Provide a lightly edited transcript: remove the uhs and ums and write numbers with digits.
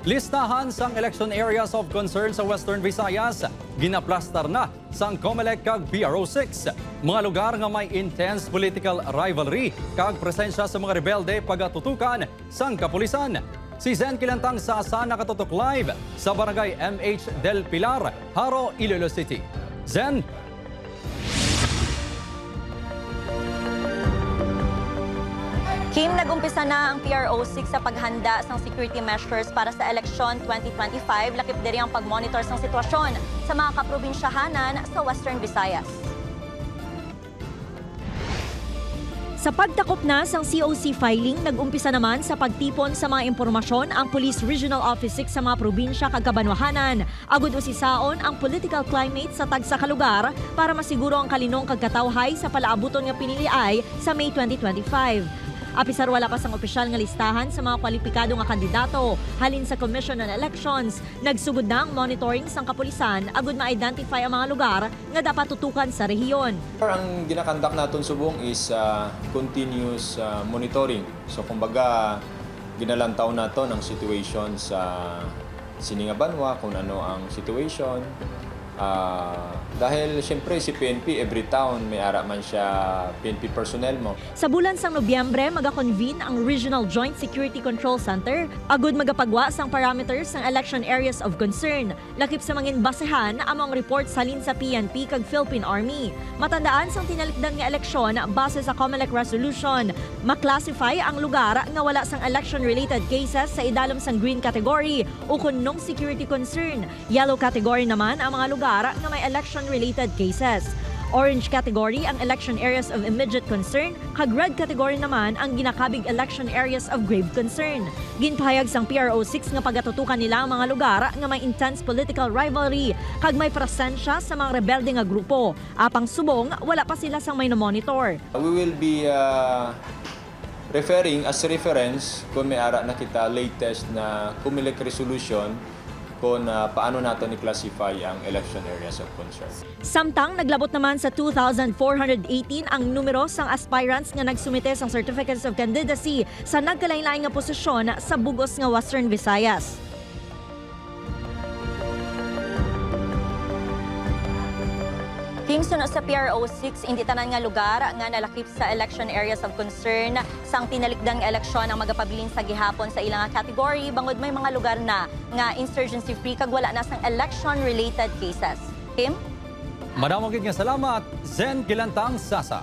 Listahan sang election areas of concern sa Western Visayas. Ginaplastar na sang COMELEC kag PRO6. Mga lugar nga may intense political rivalry kag presensya sa mga rebelde pagatutukan sang kapulisan. Si Zen Kilantang Sasa nakatutok live sa barangay MH Del Pilar, Haro, Iloilo City. Zen. Kim, nag-umpisa na ang PRO6 sa paghanda ng security measures para sa eleksyon 2025. Lakip diri ang pag-monitor ng sitwasyon sa mga kaprobinsyahanan sa Western Visayas. Sa pagtakop na sang COC filing, nag-umpisa naman sa pagtipon sa mga impormasyon ang Police Regional Office 6 sa mga probinsya kag kabanwahanan. Agud usisaon ang political climate sa tagsa ka lugar para masiguro ang kalinong kagkatawhay sa palaabuton nga piniliay sa May 2025. Apisar wala pa sang opisyal nga listahan sa mga kwalipikado nga kandidato halin sa Commission on Elections, nagsugod na ang monitoring sang kapulisan agud ma-identify ang mga lugar nga dapat tutukan sa rehiyon. Ang ginakandak naton subong is continuous monitoring. So kumbaga ginalantaw naton ang situation sa Sininga Banwa, kung ano ang situation. Dahil siyempre si PNP, every town may ara man siya PNP personnel mo. Sa bulan sang Nobyembre, magakonvene ang Regional Joint Security Control Center agud magapagwa sang parameters ng election areas of concern. Lakip sa mangin basehan among reports halin sa PNP kag Philippine Army. Matandaan sang tinalikdan nga eleksyon base sa COMELEC resolution. Maklasify ang lugar nga wala sang election-related cases sa idalom sang green category o kunong security concern. Yellow category naman ang mga lugar nga may election-related cases. Orange category ang election areas of immediate concern, kag red category naman ang ginakabig election areas of grave concern. Ginpahayag sang PRO6 nga pagatutukan nila ang mga lugar nga may intense political rivalry kag may presensya sa mga rebelde nga grupo. Apang subong, wala pa sila sang may na-monitor. We will be referring as reference kung may ara na kita latest na COMELEC resolution kung paano nato i-classify ang election areas of concern. Samtang naglabot naman sa 2,418 ang numero sang aspirants nga nagsumite sang certificates of candidacy sa nagkalain-lain nga posisyon sa bugos nga Western Visayas. King sunod sa PRO6, hindi tanan nga lugar nga nalakip sa election areas of concern sang tinalikdang eleksyon ang magapabilin sa gihapon sa ilang category bangod may mga lugar na nga insurgency free kag wala na sang election related cases. Kim? Madamong gid nga salamat, Zen Kilantang Sasa.